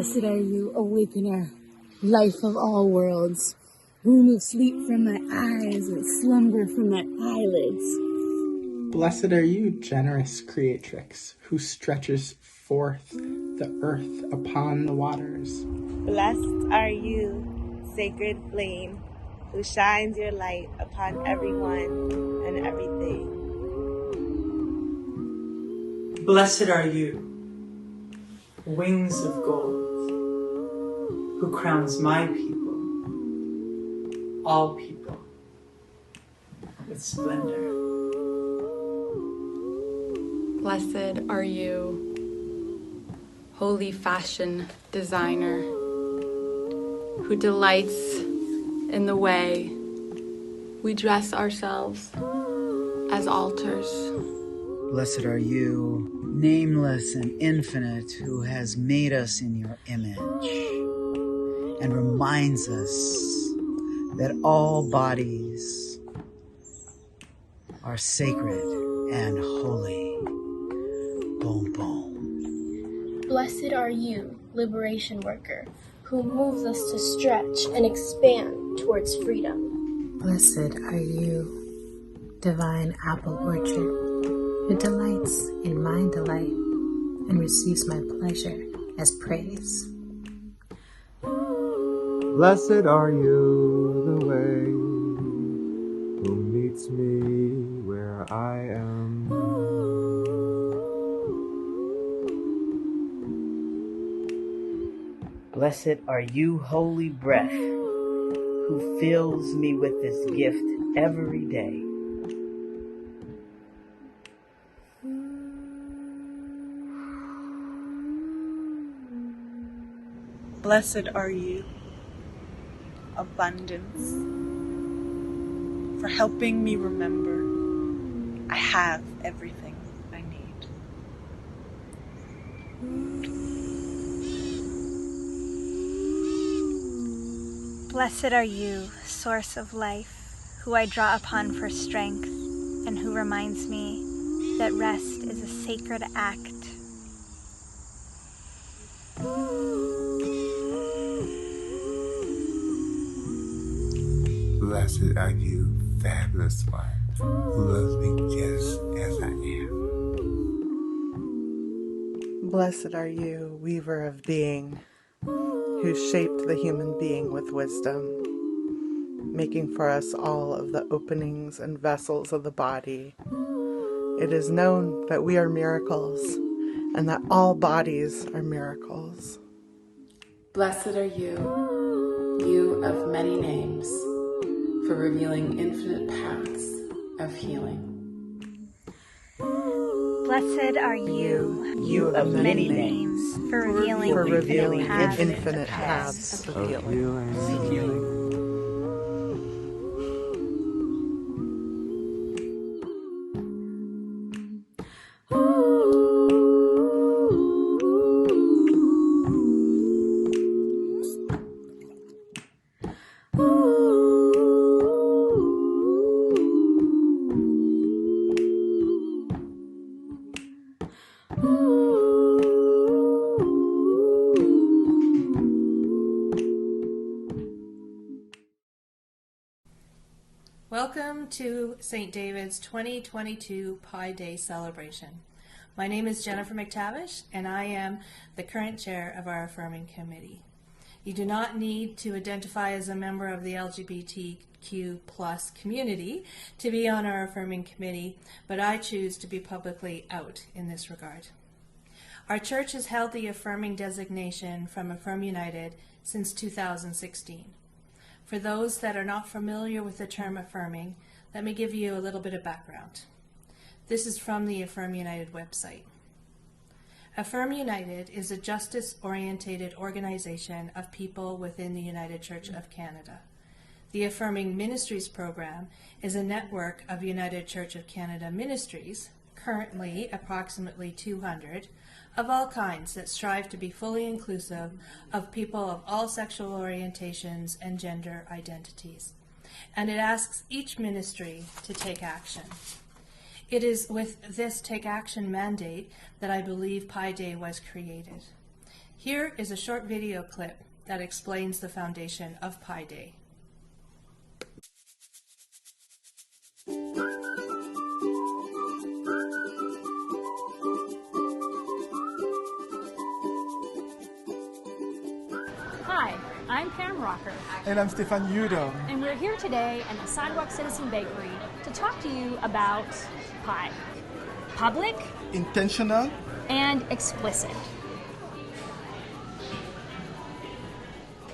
Blessed are you, awakener, life of all worlds. Remove sleep from my eyes and slumber from my eyelids. Blessed are you, generous creatrix, who stretches forth the earth upon the waters. Blessed are you, sacred flame, who shines your light upon everyone and everything. Blessed are you, wings of gold, who crowns my people, all people, with splendor. Blessed are you, holy fashion designer, who delights in the way we dress ourselves as altars. Blessed are you, nameless and infinite, who has made us in your image and reminds us that all bodies are sacred and holy. Boom, boom. Blessed are you, liberation worker, who moves us to stretch and expand towards freedom. Blessed are you, divine apple orchard, who delights in my delight and receives my pleasure as praise. Blessed are you, the way, who meets me where I am. Blessed are you, holy breath, who fills me with this gift every day. Blessed are you, abundance, for helping me remember I have everything I need. Blessed are you, source of life, who I draw upon for strength, and who reminds me that rest is a sacred act. Blessed are you, fabulous one, who loves me just as I am. Blessed are you, weaver of being, who shaped the human being with wisdom, making for us all of the openings and vessels of the body. It is known that we are miracles, and that all bodies are miracles. Blessed are you, you of many names, for revealing infinite paths of healing. Blessed are you, You of many names, for revealing infinite paths of healing. Welcome to St. David's 2022 Pi Day celebration. My name is Jennifer McTavish, and I am the current chair of our Affirming Committee. You do not need to identify as a member of the LGBTQ plus community to be on our Affirming Committee, but I choose to be publicly out in this regard. Our church has held the Affirming designation from Affirm United since 2016. For those that are not familiar with the term affirming, let me give you a little bit of background. This is from the Affirm United website. Affirm United is a justice-orientated organization of people within the United Church of Canada. The Affirming Ministries program is a network of United Church of Canada ministries, currently approximately 200, of all kinds that strive to be fully inclusive of people of all sexual orientations and gender identities. And it asks each ministry to take action. It is with this Take Action mandate that I believe Pi Day was created. Here is a short video clip that explains the foundation of Pi Day. Hi, I'm Pam Rocker. And I'm Stefan Udo. And we're here today at the Sidewalk Citizen Bakery to talk to you about pie. Public, intentional, and explicit.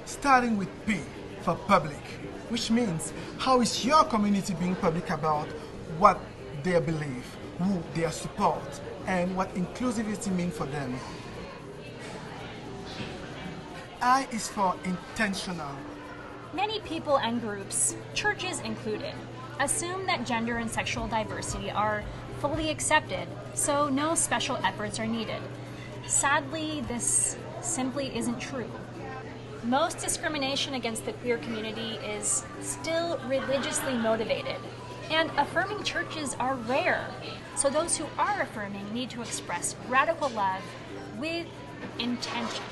Starting with P for public, which means how is your community being public about what they believe, who they support, and what inclusivity means for them. I is for intentional. Many people and groups, churches included, assume that gender and sexual diversity are fully accepted, so no special efforts are needed. Sadly, this simply isn't true. Most discrimination against the queer community is still religiously motivated, and affirming churches are rare, so those who are affirming need to express radical love with intention.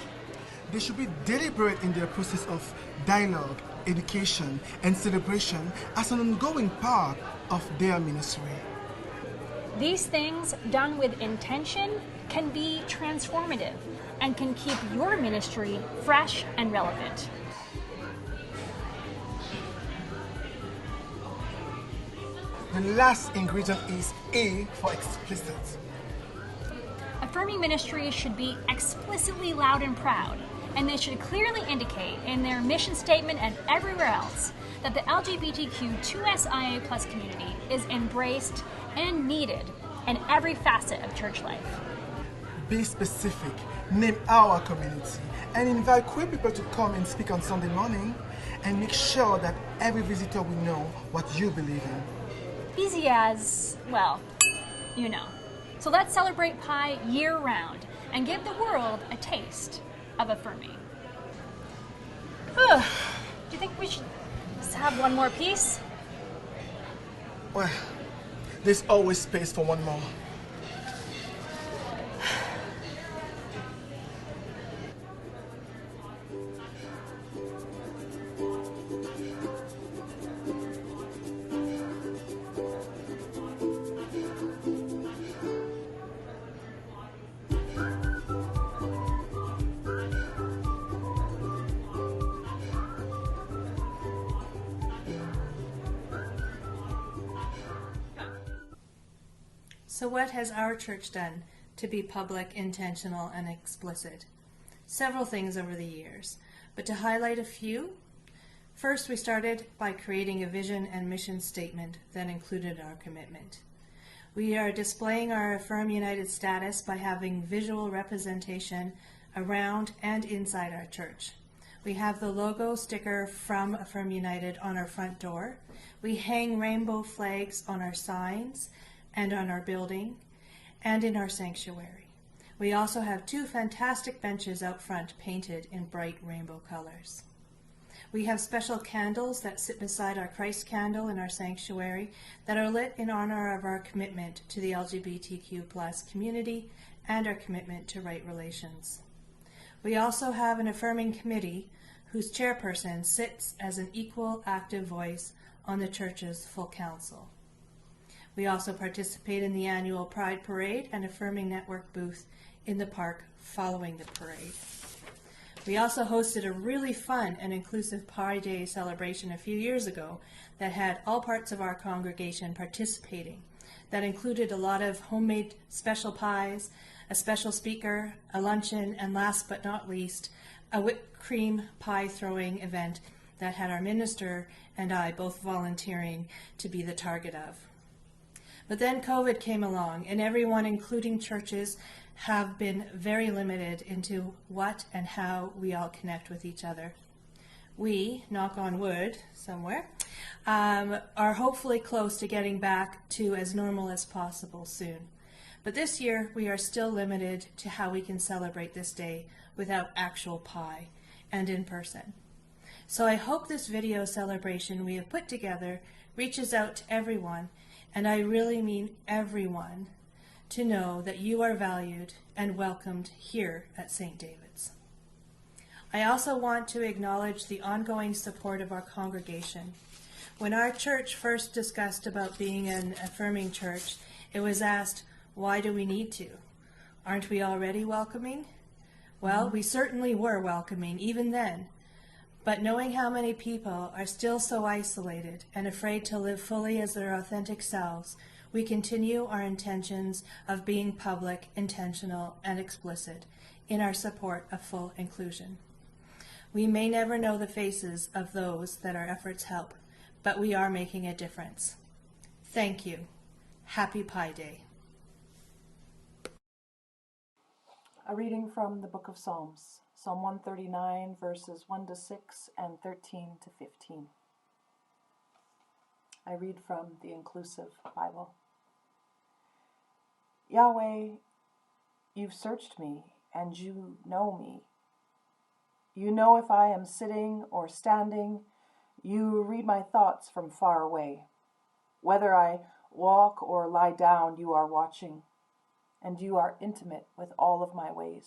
They should be deliberate in their process of dialogue, education, and celebration as an ongoing part of their ministry. These things done with intention can be transformative and can keep your ministry fresh and relevant. The last ingredient is A for explicit. Affirming ministries should be explicitly loud and proud, and they should clearly indicate in their mission statement and everywhere else that the LGBTQ2SIA+ community is embraced and needed in every facet of church life. Be specific, name our community, and invite queer people to come and speak on Sunday morning, and make sure that every visitor will know what you believe in. Easy as, well, you know. So let's celebrate Pi year-round and give the world a taste of affirming. Do you think we should just have one more piece? Well, there's always space for one more. So what has our church done to be public, intentional, and explicit? Several things over the years, but to highlight a few, first we started by creating a vision and mission statement that included our commitment. We are displaying our Affirm United status by having visual representation around and inside our church. We have the logo sticker from Affirm United on our front door. We hang rainbow flags on our signs and on our building, and in our sanctuary. We also have 2 fantastic benches out front painted in bright rainbow colors. We have special candles that sit beside our Christ candle in our sanctuary that are lit in honor of our commitment to the LGBTQ+ community and our commitment to right relations. We also have an affirming committee whose chairperson sits as an equal active voice on the church's full council. We also participate in the annual Pride Parade and Affirming Network booth in the park following the parade. We also hosted a really fun and inclusive Pi Day celebration a few years ago that had all parts of our congregation participating. That included a lot of homemade special pies, a special speaker, a luncheon, and last but not least, a whipped cream pie throwing event that had our minister and I both volunteering to be the target of. But then COVID came along, and everyone, including churches, have been very limited into what and how we all connect with each other. We, knock on wood somewhere, are hopefully close to getting back to as normal as possible soon. But this year, we are still limited to how we can celebrate this day without actual pie and in person. So I hope this video celebration we have put together reaches out to everyone, and I really mean everyone, to know that you are valued and welcomed here at St. David's. I also want to acknowledge the ongoing support of our congregation. When our church first discussed about being an affirming church, it was asked, why do we need to? Aren't we already welcoming? Well, we certainly were welcoming, even then. But knowing how many people are still so isolated and afraid to live fully as their authentic selves, we continue our intentions of being public, intentional, and explicit in our support of full inclusion. We may never know the faces of those that our efforts help, but we are making a difference. Thank you. Happy Pi Day. A reading from the Book of Psalms, Psalm 139, verses 1 to 6 and 13 to 15. I read from the Inclusive Bible. Yahweh, you've searched me, and you know me. You know if I am sitting or standing. You read my thoughts from far away. Whether I walk or lie down, you are watching, and you are intimate with all of my ways.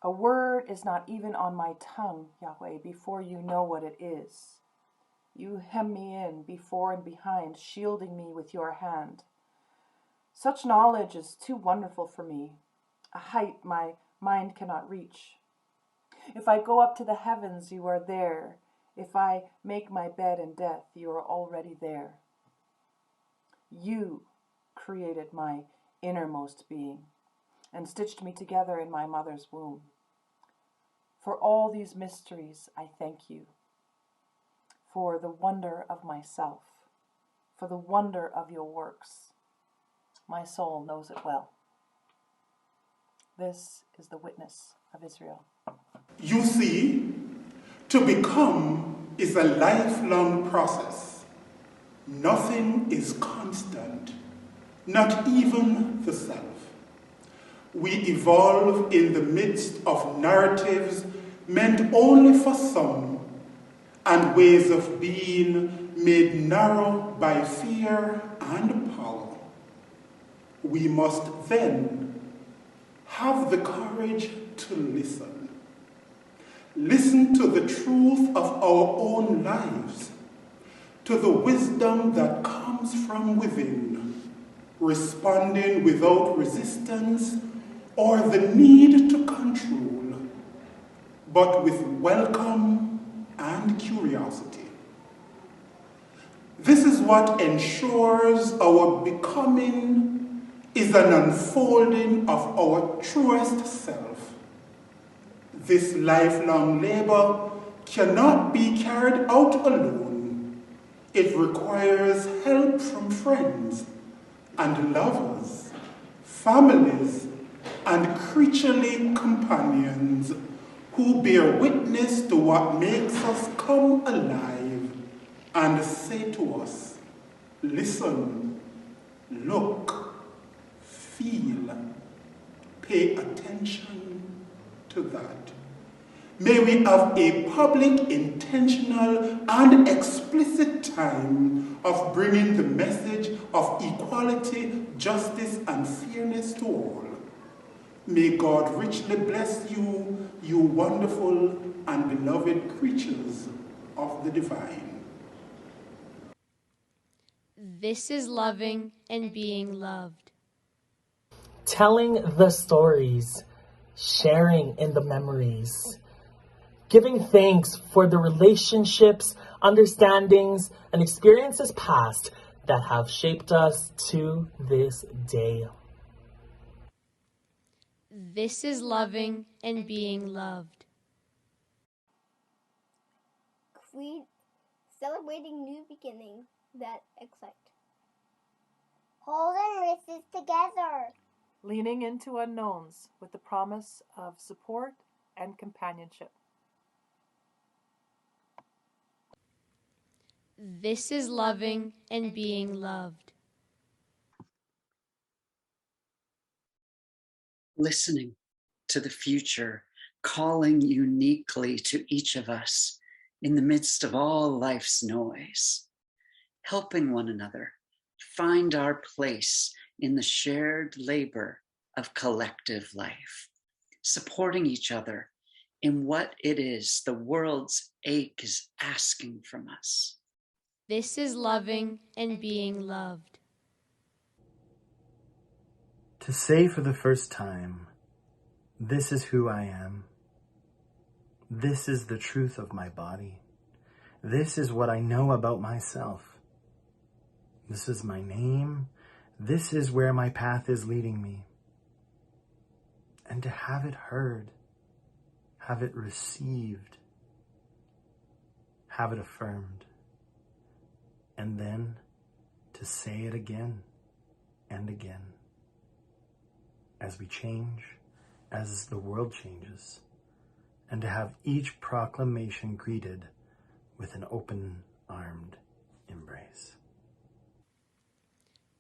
A word is not even on my tongue, Yahweh, before you know what it is. You hem me in before and behind, shielding me with your hand. Such knowledge is too wonderful for me, a height my mind cannot reach. If I go up to the heavens, you are there. If I make my bed in death, you are already there. You created my innermost being and stitched me together in my mother's womb. For all these mysteries, I thank you. For the wonder of myself, for the wonder of your works. My soul knows it well. This is the witness of Israel. You see, to become is a lifelong process. Nothing is constant, not even the self. We evolve in the midst of narratives meant only for some, and ways of being made narrow by fear and power. We must then have the courage to listen. Listen to the truth of our own lives, to the wisdom that comes from within, responding without resistance or the need to control, but with welcome and curiosity. This is what ensures our becoming is an unfolding of our truest self. This lifelong labor cannot be carried out alone. It requires help from friends and lovers, families, and creaturely companions who bear witness to what makes us come alive and say to us, listen, look, feel, pay attention to that. May we have a public, intentional, and explicit time of bringing the message of equality, justice, and fairness to all. May God richly bless you, you wonderful and beloved creatures of the divine. This is loving and being loved. Telling the stories, sharing in the memories, giving thanks for the relationships, understandings, and experiences past that have shaped us to this day. This is loving and being loved. Celebrating new beginnings that excite. Holding wrists together. Leaning into unknowns with the promise of support and companionship. This is loving and being loved. Listening to the future, calling uniquely to each of us in the midst of all life's noise, helping one another find our place in the shared labor of collective life, supporting each other in what it is the world's ache is asking from us. This is loving and being loved. To say for the first time, this is who I am. This is the truth of my body. This is what I know about myself. This is my name. This is where my path is leading me. And to have it heard, have it received, have it affirmed, and then to say it again and again. As we change, as the world changes, and to have each proclamation greeted with an open-armed embrace.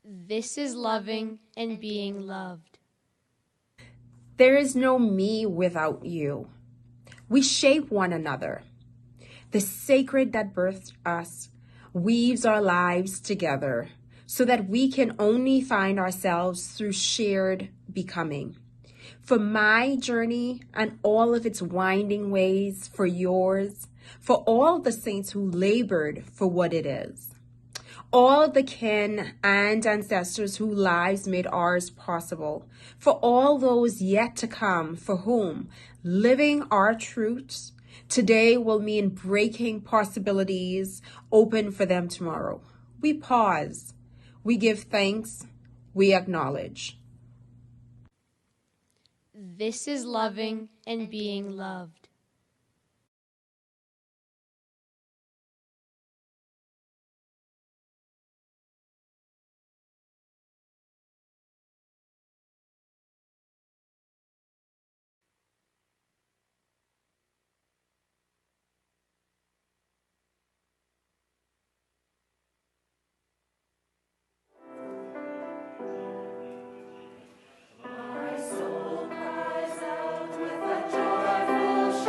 This is loving and being loved. There is no me without you. We shape one another. The sacred that birthed us weaves our lives together so that we can only find ourselves through shared becoming. For my journey and all of its winding ways, for yours, for all the saints who labored for what it is, all the kin and ancestors whose lives made ours possible, for all those yet to come for whom living our truths today will mean breaking possibilities open for them tomorrow. We pause, we give thanks, we acknowledge. This is loving and being loved. My soul cries out with a joyful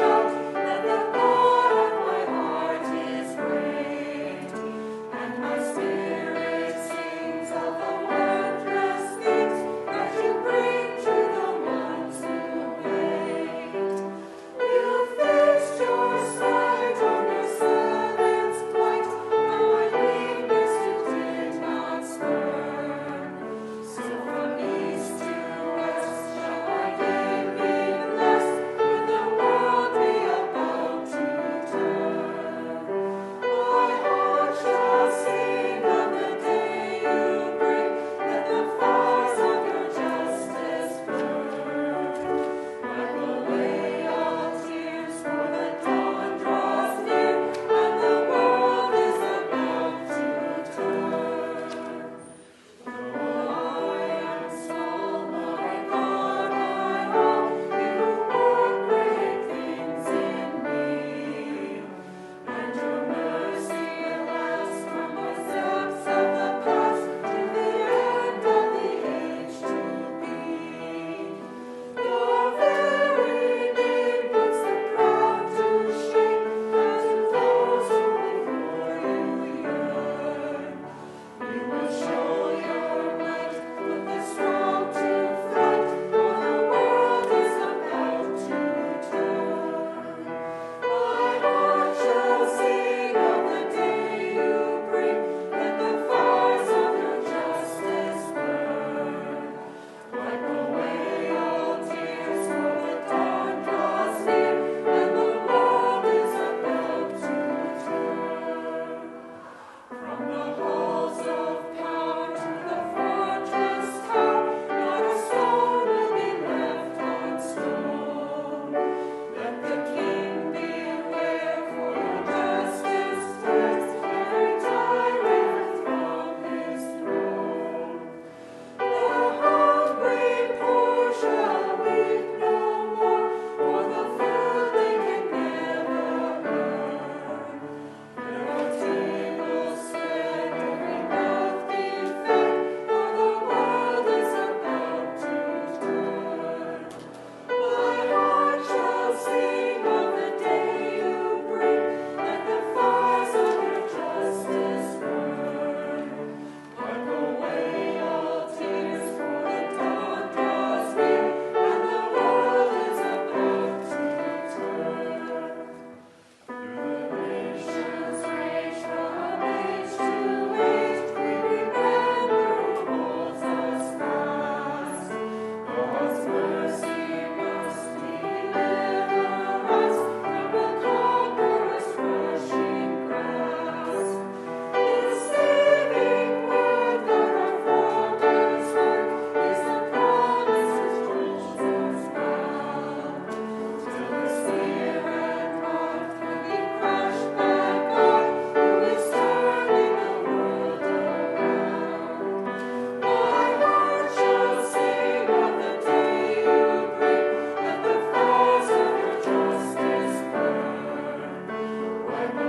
Friends,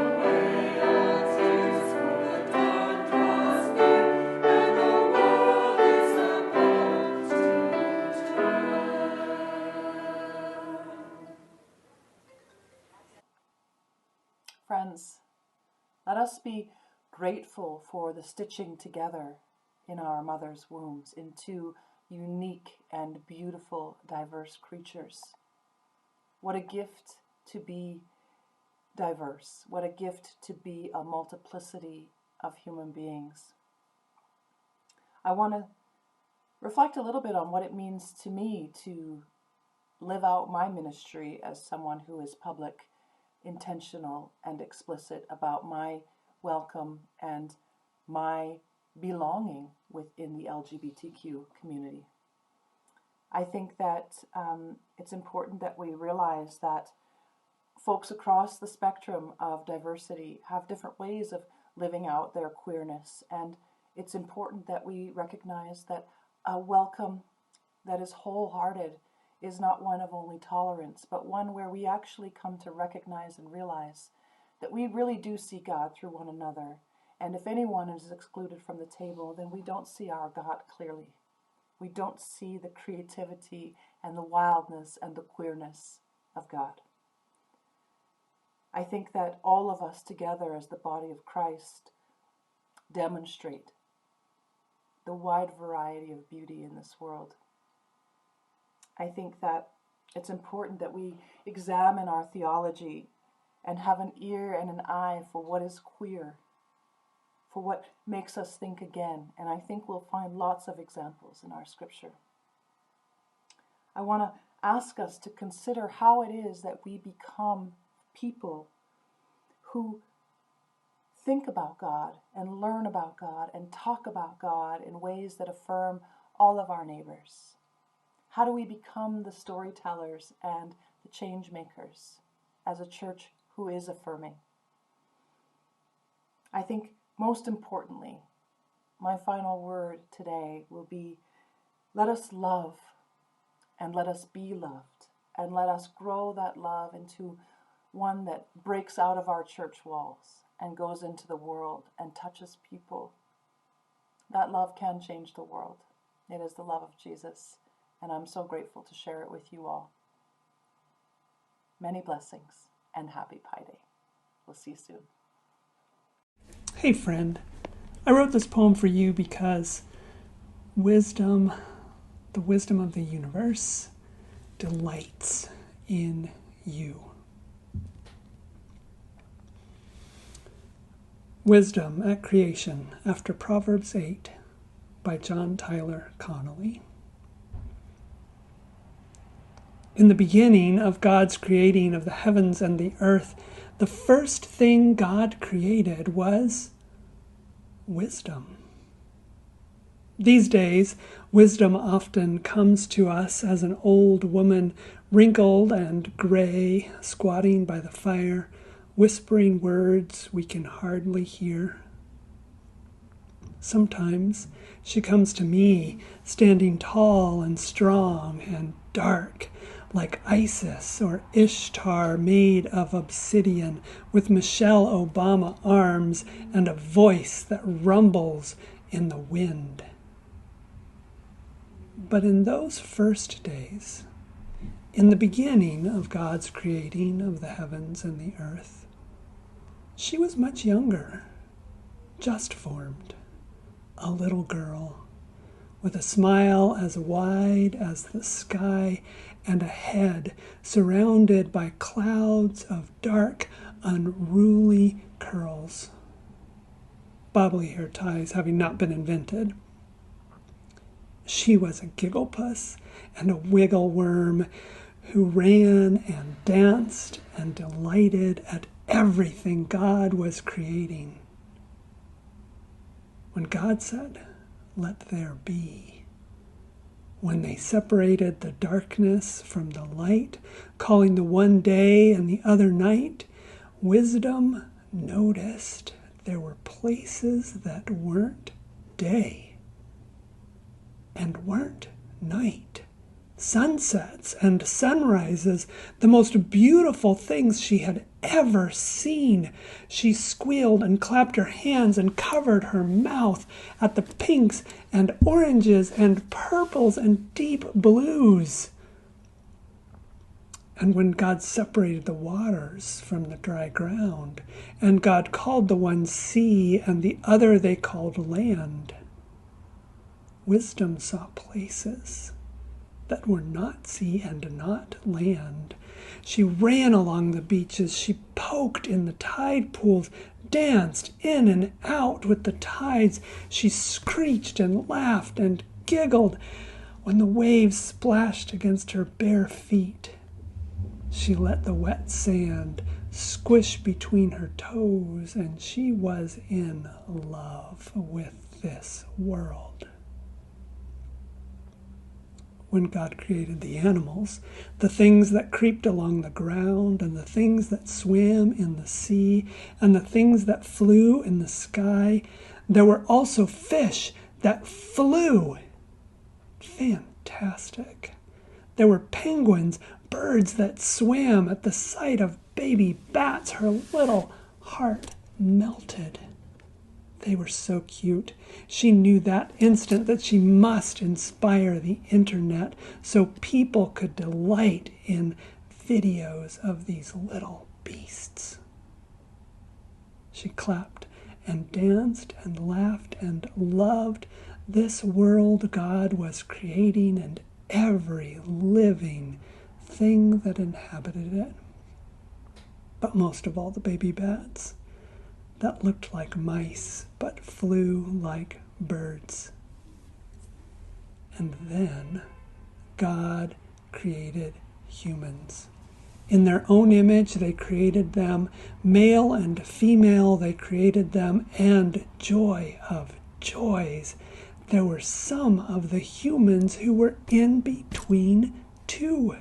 let us be grateful for the stitching together in our mother's wombs into unique and beautiful, diverse creatures. What a gift to be diverse. What a gift to be a multiplicity of human beings. I want to reflect a little bit on what it means to me to live out my ministry as someone who is public, intentional, and explicit about my welcome and my belonging within the LGBTQ community. I think that it's important that we realize that folks across the spectrum of diversity have different ways of living out their queerness, and it's important that we recognize that a welcome that is wholehearted is not one of only tolerance, but one where we actually come to recognize and realize that we really do see God through one another. And if anyone is excluded from the table, then we don't see our God clearly. We don't see the creativity and the wildness and the queerness of God. I think that all of us together as the body of Christ demonstrate the wide variety of beauty in this world. I think that it's important that we examine our theology and have an ear and an eye for what is queer, for what makes us think again. And I think we'll find lots of examples in our scripture. I want to ask us to consider how it is that we become people who think about God and learn about God and talk about God in ways that affirm all of our neighbors. How do we become the storytellers and the change makers as a church who is affirming? I think most importantly, my final word today will be, let us love and let us be loved, and let us grow that love into one that breaks out of our church walls and goes into the world and touches people. That love can change the world. It is the love of Jesus, and I'm so grateful to share it with you all. Many blessings and happy Pi Day. We'll see you soon. Hey friend, I wrote this poem for you because wisdom, the wisdom of the universe, delights in you. Wisdom at Creation, after Proverbs 8, by John Tyler Connolly. In the beginning of God's creating of the heavens and the earth, the first thing God created was wisdom. These days, wisdom often comes to us as an old woman, wrinkled and gray, squatting by the fire, whispering words we can hardly hear. Sometimes she comes to me, standing tall and strong and dark, like Isis or Ishtar made of obsidian, with Michelle Obama arms and a voice that rumbles in the wind. But in those first days, in the beginning of God's creating of the heavens and the earth, she was much younger, just formed, a little girl, with a smile as wide as the sky and a head surrounded by clouds of dark, unruly curls. Bobbly hair ties having not been invented. She was a giggle puss and a wiggle worm who ran and danced and delighted at everything God was creating. When God said, "Let there be," when they separated the darkness from the light, calling the one day and the other night, wisdom noticed there were places that weren't day and weren't night. Sunsets and sunrises, the most beautiful things she had ever seen. She squealed and clapped her hands and covered her mouth at the pinks and oranges and purples and deep blues. And when God separated the waters from the dry ground, and God called the one sea and the other they called land, wisdom saw places that were not sea and not land. She ran along the beaches, she poked in the tide pools, danced in and out with the tides. She screeched and laughed and giggled when the waves splashed against her bare feet. She let the wet sand squish between her toes, and she was in love with this world. When God created the animals, the things that creeped along the ground, and the things that swam in the sea, and the things that flew in the sky, there were also fish that flew. Fantastic. There were penguins, birds that swam. At the sight of baby bats, her little heart melted. They were so cute. She knew that instant that she must inspire the internet so people could delight in videos of these little beasts. She clapped and danced and laughed and loved this world God was creating and every living thing that inhabited it. But most of all, the baby bats that looked like mice but flew like birds. And then God created humans. In their own image, they created them. Male and female, they created them. And joy of joys, there were some of the humans who were in between two,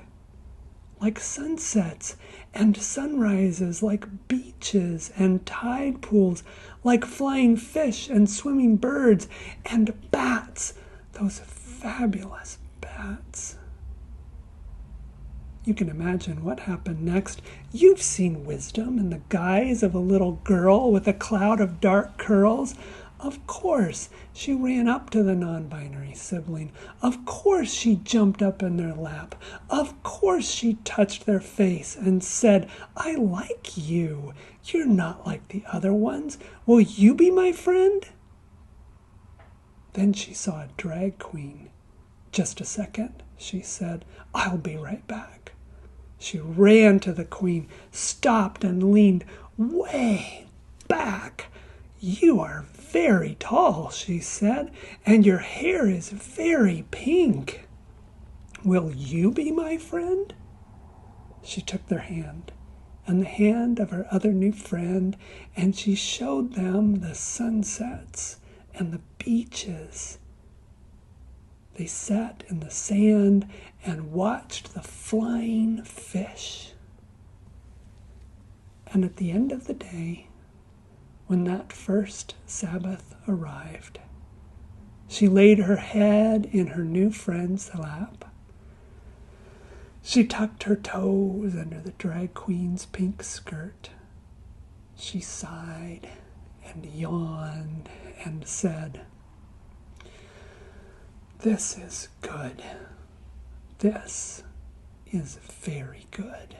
like sunsets and sunrises, like beaches and tide pools, like flying fish and swimming birds and bats, those fabulous bats. You can imagine what happened next. You've seen wisdom in the guise of a little girl with a cloud of dark curls. Of course, she ran up to the non-binary sibling. Of course, she jumped up in their lap. Of course, she touched their face and said, "I like you. You're not like the other ones. Will you be my friend?" Then she saw a drag queen. "Just a second," she said. "I'll be right back." She ran to the queen, stopped and leaned way back. "You are very tall," she said, "and your hair is very pink. Will you be my friend?" She took their hand and the hand of her other new friend, and she showed them the sunsets and the beaches. They sat in the sand and watched the flying fish. And at the end of the day, when that first Sabbath arrived, she laid her head in her new friend's lap. She tucked her toes under the drag queen's pink skirt. She sighed and yawned and said, "This is good. This is very good."